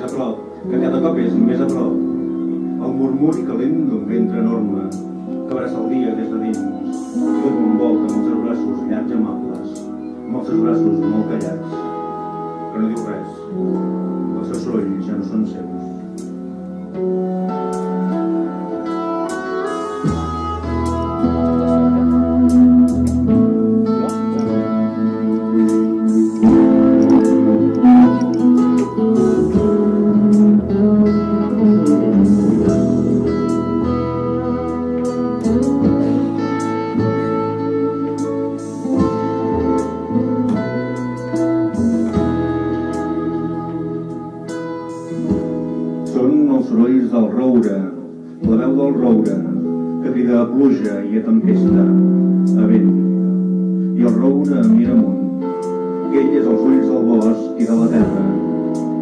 més a prop, que cada cop és més a prop. El murmuri calent d'un ventre enorme, que abraça el dia des de dins, i tot m'envolta amb els seus braços llargs i amables, amb els seus braços molt callats, que no diu res. Els seus sorolls ja no són seus. A pluja i a tempesta, a vent, i el roure mira amunt, que ell és els ulls del bosc i de la terra,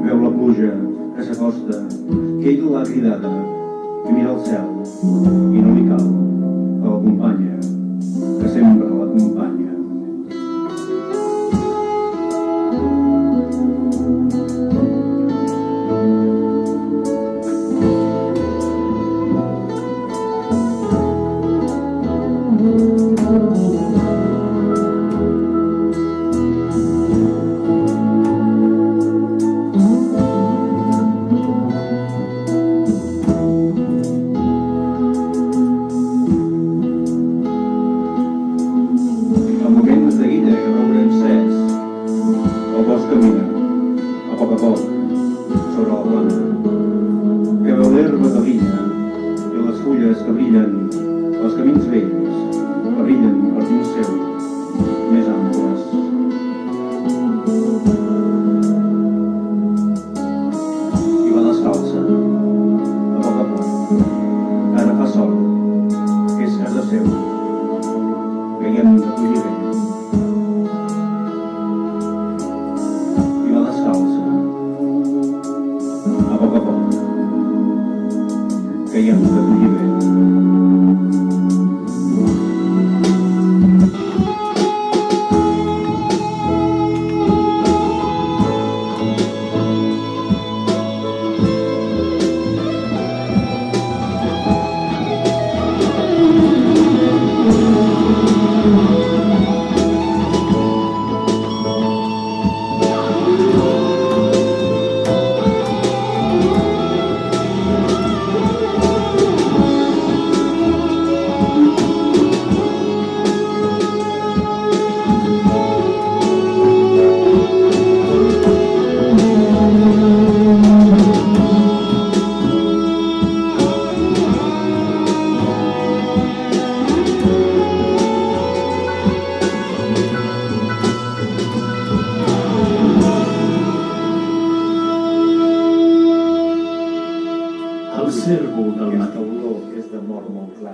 veu la pluja que s'acosta, que ell l'ha cridada, i mira el cel, i no li cal, que l'acompanya, que sempre l'acompanya.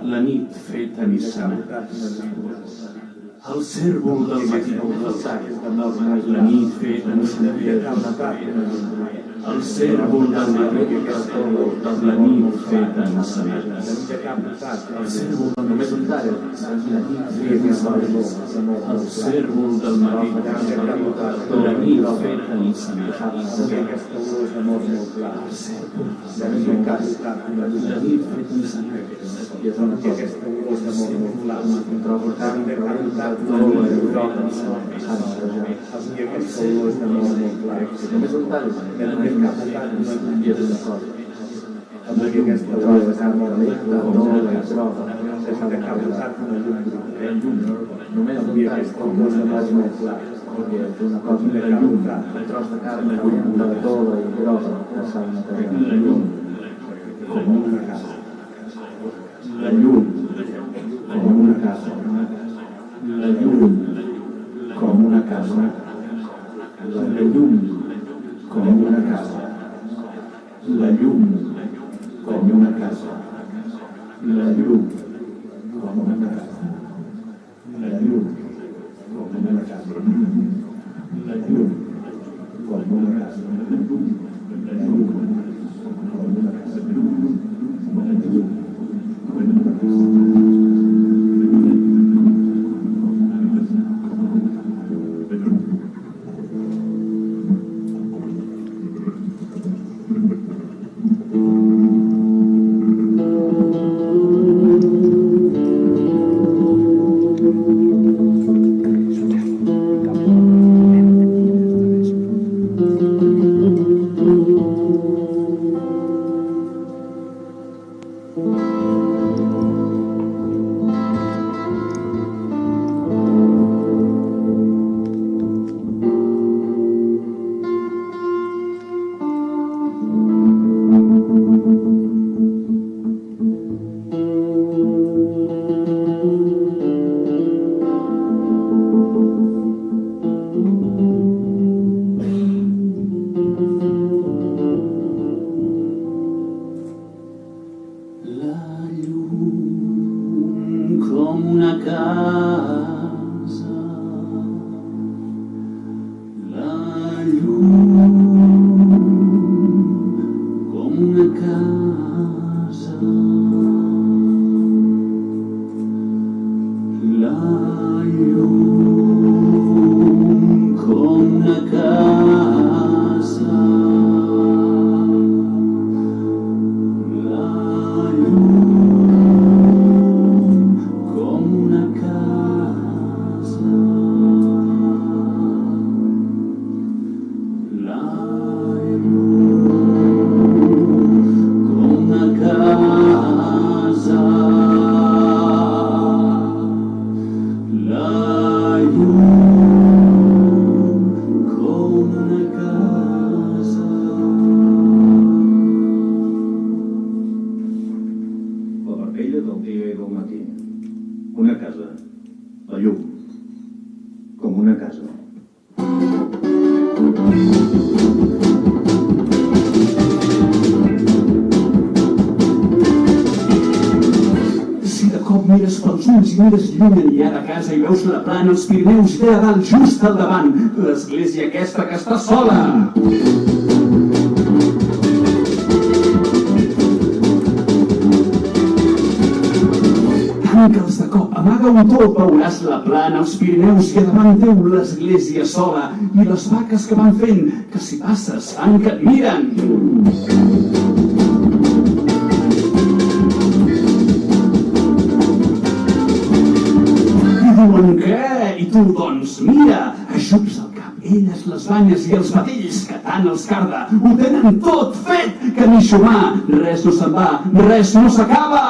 La nit feta encenedats. El cèrvol del matí la nit feta encenedats. El cèrvol del matí la nit feta encenedats. El cèrvol només un tall. La nit feta encenedats. El cèrvol del matí la nit feta encenedats. La nit feta encenedats. I és una cosa que aquesta olor és molt clar, trobo tant de qualitat molt groga, i aquesta olor és molt clar. Només un tall, i és una cosa. Amb aquesta olor de carn calenta, molt groga, és de qualitat una llum. Només un tall, com és molt clar. És una cosa de llum, un tros de carn calenta, tola i groga, que s'ha d'enterrar. La llum, com una casa. La llum, com una casa. La llum, com una casa. La llum, com una casa. La llum, com una casa. La llum, com una casa. La llum, com una casa. La llum, com una casa. La llum, com una casa. Mires pels ulls i mires lluny enllà de casa i veus la plana, els Pirineus i té a dalt just al davant l'església aquesta que està sola. Tanca'ls de cop, amaga-ho tot, veuràs la plana, els Pirineus i a davant teu l'església sola i les vaques que van fent que si passes fan que et miren. Diuen què? I tu, doncs, mira, ajups el cap, elles les banyes i els badells que tant els carda ho tenen tot fet, que ni xumar, res no se'n va, res no s'acaba.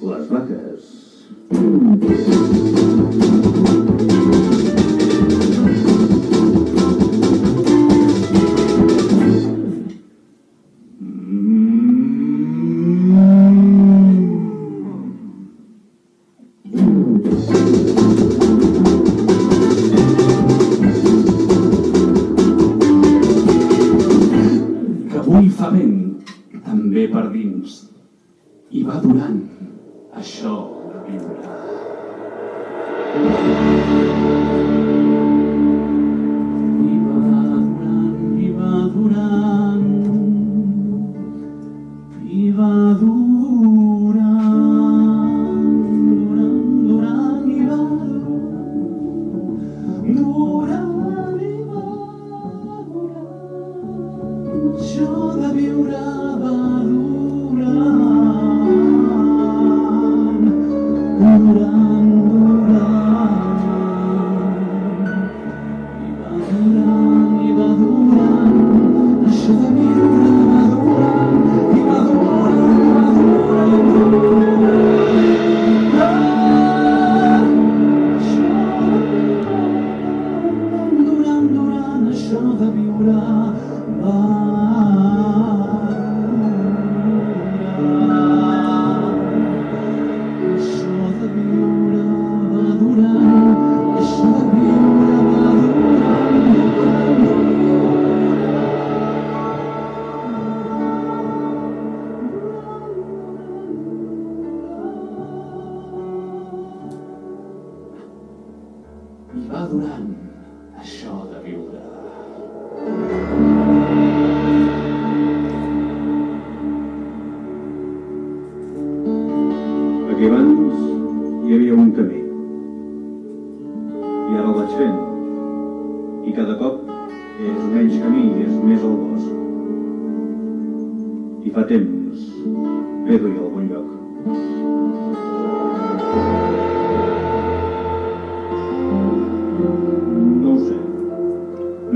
Les vaques... També per dins, i va durant això de viure. I va durant, i va durant, i va durant, durant, i va durant, i va durant, això de viure va durant això de viure. Aquí abans hi havia un camí i ara el vaig fent i cada cop és menys camí i és més al bosc i fa temps ve d'ull a algun lloc.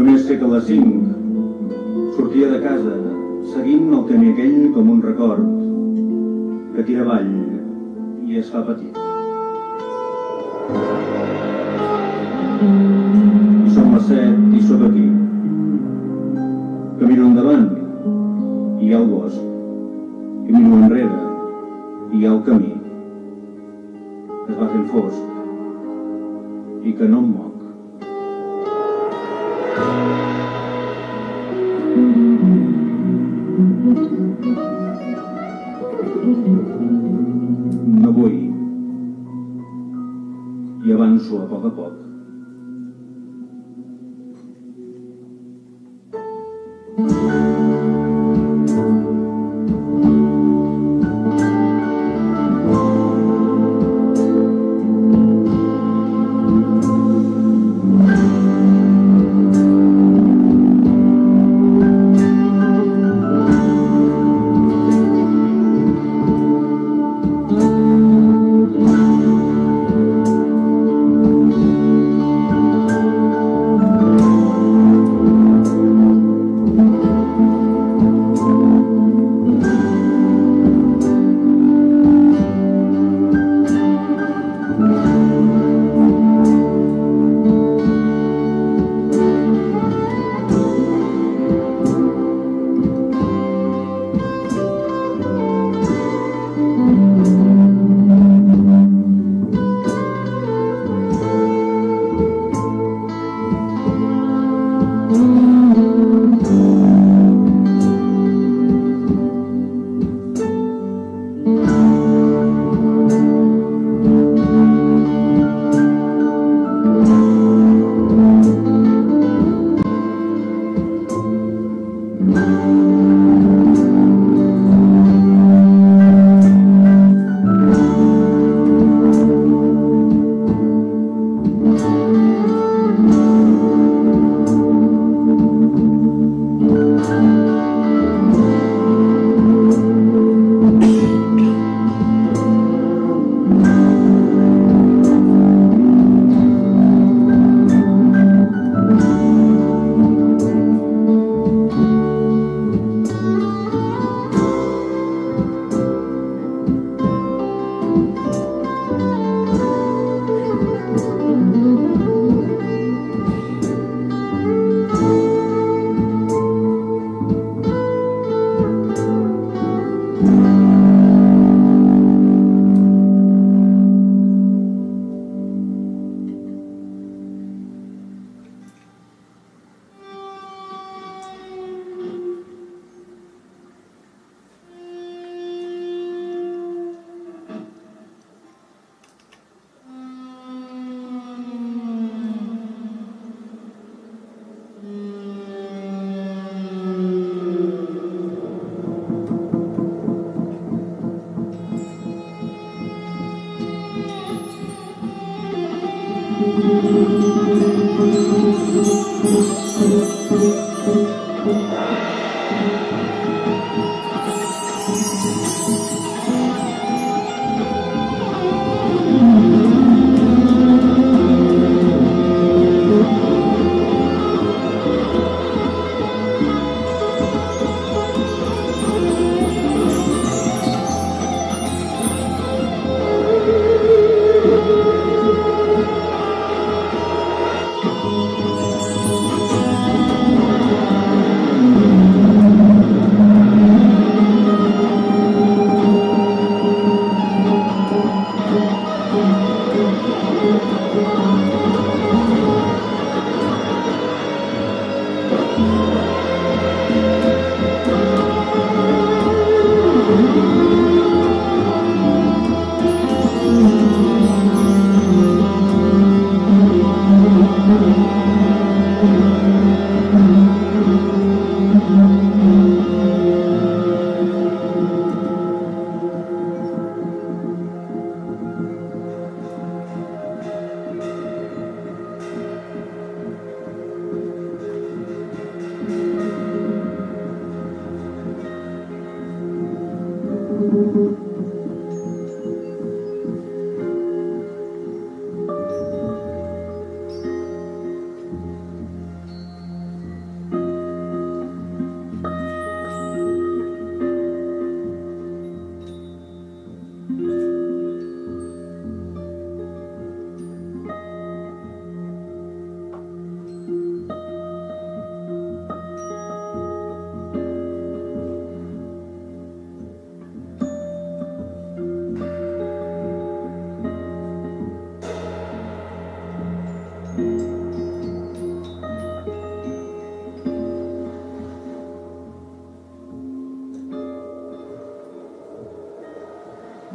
Només sé que a les 5 sortia de casa seguint el camí aquell com un record que tira avall i es fa petit. I són les 7 i sóc aquí. Camino endavant i hi ha el bosc. Camino enrere i hi ha el camí. Es va fent fosc i que no em moc. i avanço a poc.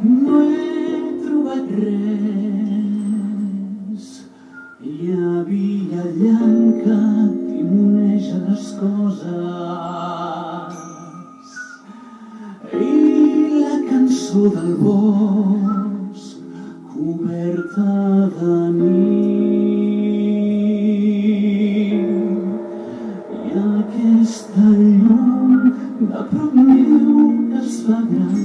No he trobat res cançó del bosc coberta de nit i aquesta llum de prop meu que es fa gran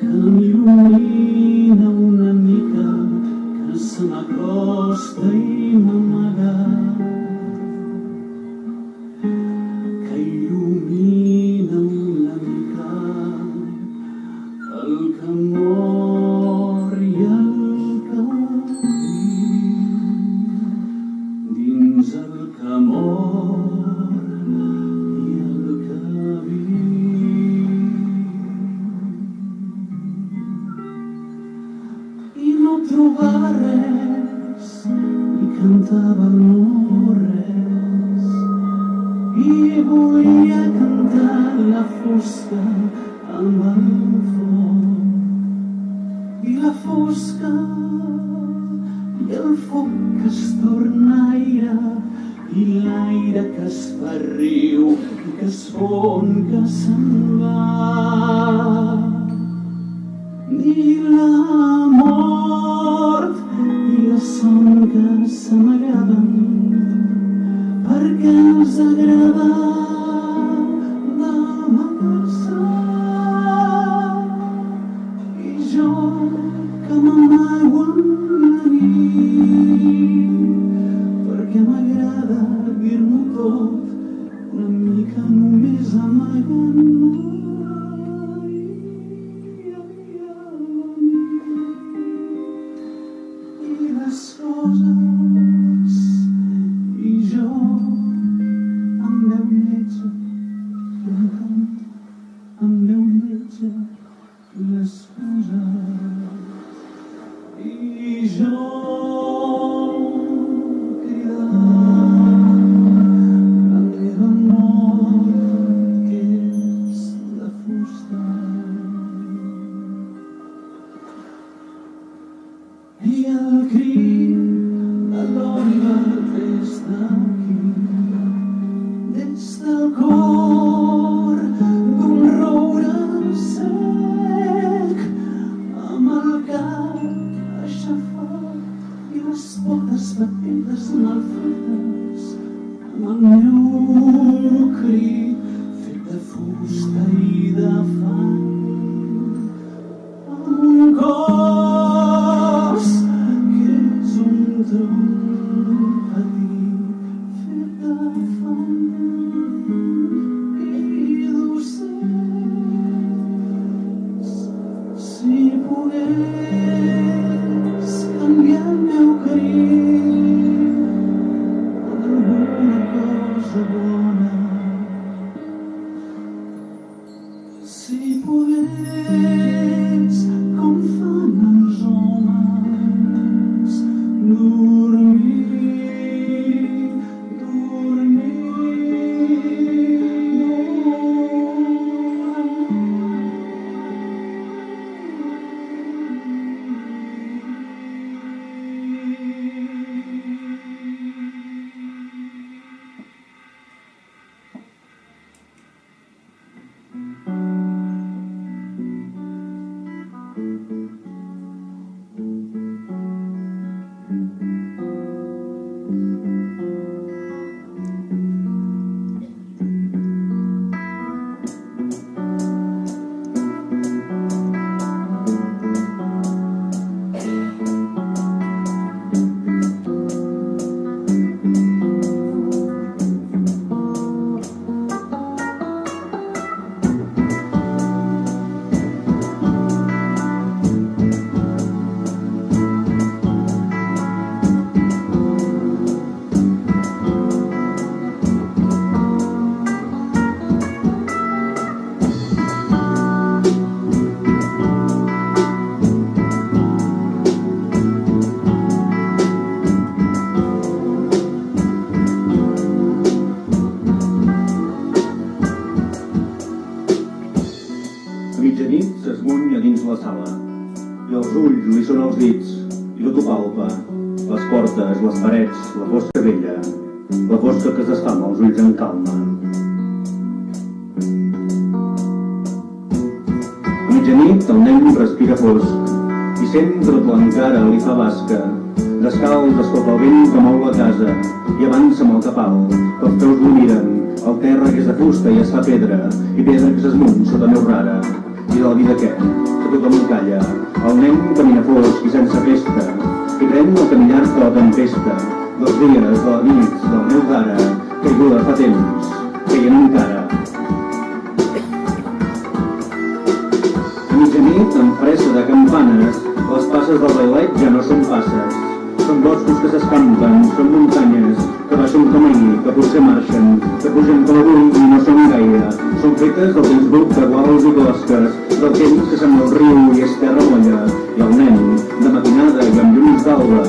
que m'il·lumina una mica que se m'acosta i m'amaga que il·lumina una mica el que mor i el que viu dins el que mor i el que viu i no trobava res i cantava el no res i volia cantar la fosca amb el foc i la fosca i el foc que es torna aire i l'aire que es fa riu i que es fon que se'n va i la mort i la son que se m'agraden perquè ens agrada d'amagar-se i jo que m'amago en la nit perquè m'agrada dir-m'ho tot una mica només amagant-me i les coses i jo amb veu lletja cantant amb veu lletja les coses i jo cridant la meva mort que és la fusta i el crit de l'òliba des d'aquí des del cor d'un roure sec amb el cap aixafat i les potes petites mal fetes amb el meu crit fet de fusta i de fang amb un cos que és un tronc petit fet de fang i d'ocells si pogués canviar el meu crit per alguna cosa bona si pogués com fan els homes dormir portes, les parets, la fosca vella, la fosca que s'esfà amb els ulls en calma. mitjanit el nen respira fosc i sent tot l'encara li fa basca. Descalç escolta el vent que mou la casa i avança amb el cap alt. Els peus lo miren, el terra que és de fusta i es fa pedra, i pedra que s'esmunt sota neu rara. I de la vida què? Que tothom calla. El nen camina fosc i sense festa, i pren el caminar de la tempesta, dels dies, de la nit, del meu d'ara, caiguda fa temps, caient encara. A mitjanit, amb fressa de campanes, les passes del bailet ja no són passes. Són boscos que s'escampen, són muntanyes, que baixen com ahir, que potser marxen, que pugen com avui i no són gaire. Són fetes del temps bruc de guals i closques, del temps que sembla el riu i és terra molla. I el nen, de matinada i amb llums d'alba,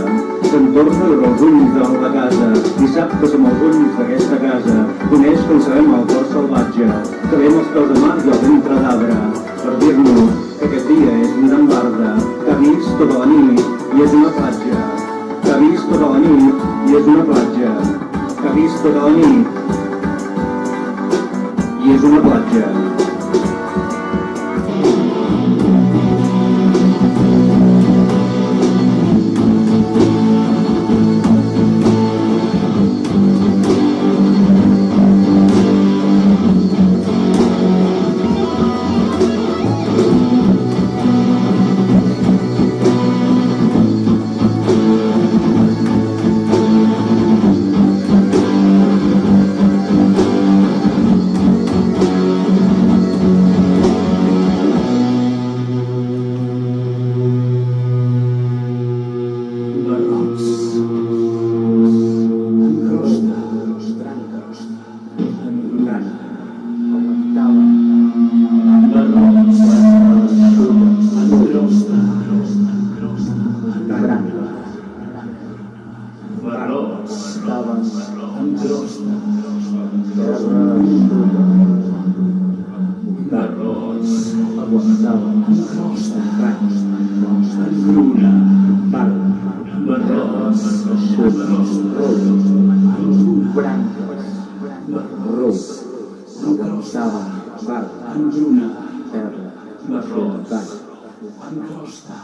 se'n torna dels ulls de la casa i sap que som els ulls d'aquesta casa. Coneix que ho sabem el cor salvatge, que veiem els peus de mar i el ventre d'arbre, per dir-nos que aquest dia és una embarda, que ha vist tota la nit i és una platja. Que ha vist tota la nit i és una platja. Que ha vist tota la nit i és una platja.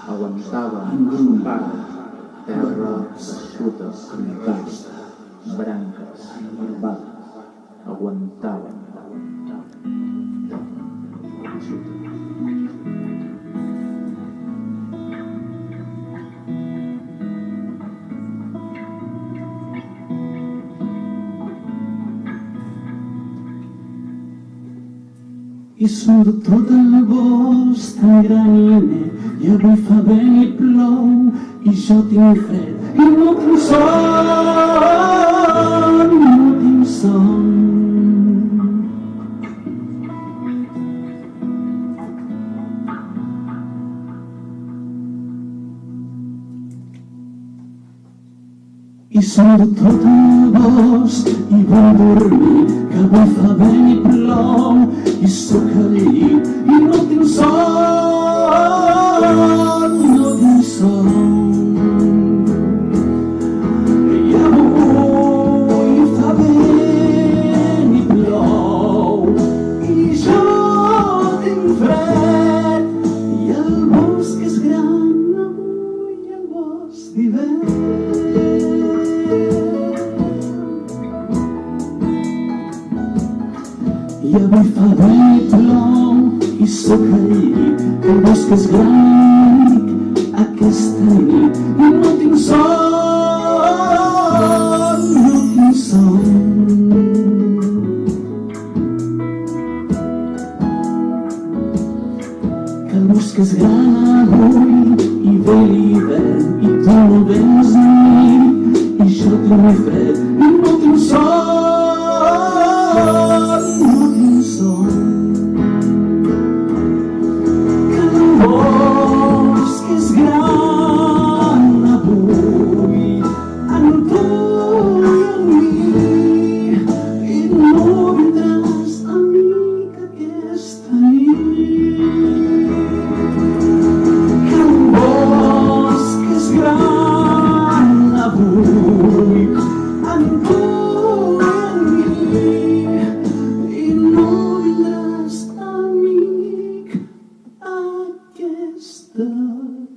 Aguantava part, terra, assuta, branques, aguantava. I surt tot el bosc tan graniner i avui fa vent i plou i jo tinc fred i no tinc son, no tinc son. I surt tot el bosc i vull dormir, que avui fa vent i plou i sóc al llit i no tinc son, no tinc son. I avui fa vent i plou i jo tinc fred i el bosc és gran avui, el bosc d'hivern. I avui fa vent i plou i sóc al llit, que el bosc és gran aquesta nit i no tinc son, no tinc son. Que el bosc és gran avui i ve l'hivern i tu no vens ni i jo tinc fred i no tinc son. Amb tu i amb mi i no vindràs. resta mi.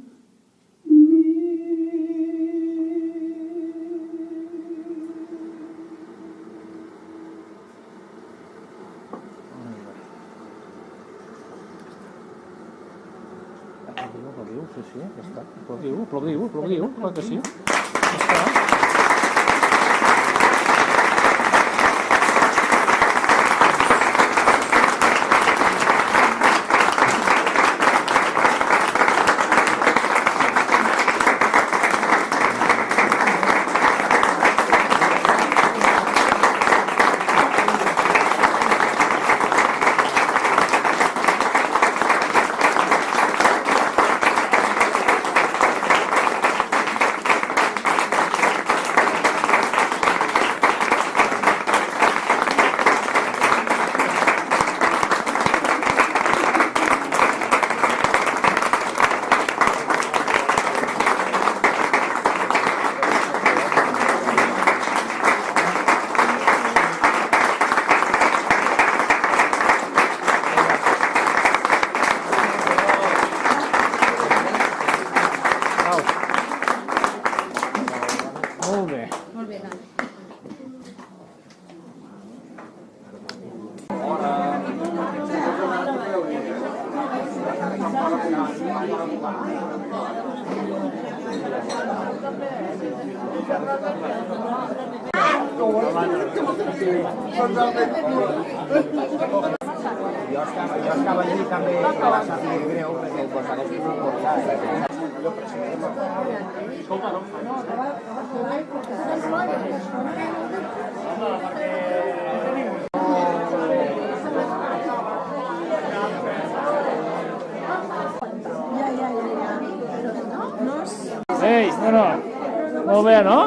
Aplaudiu, sí, sí, ja està. Aplaudiu, clar que sí. Ja està. Molt bé. Molt bé, doncs. Jo estava allí també, que va saber greu, perquè doncs hagués pogut portar. Ei, no. Molt bé, no?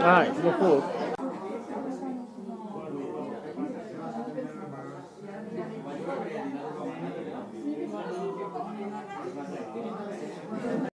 Ai, no puc.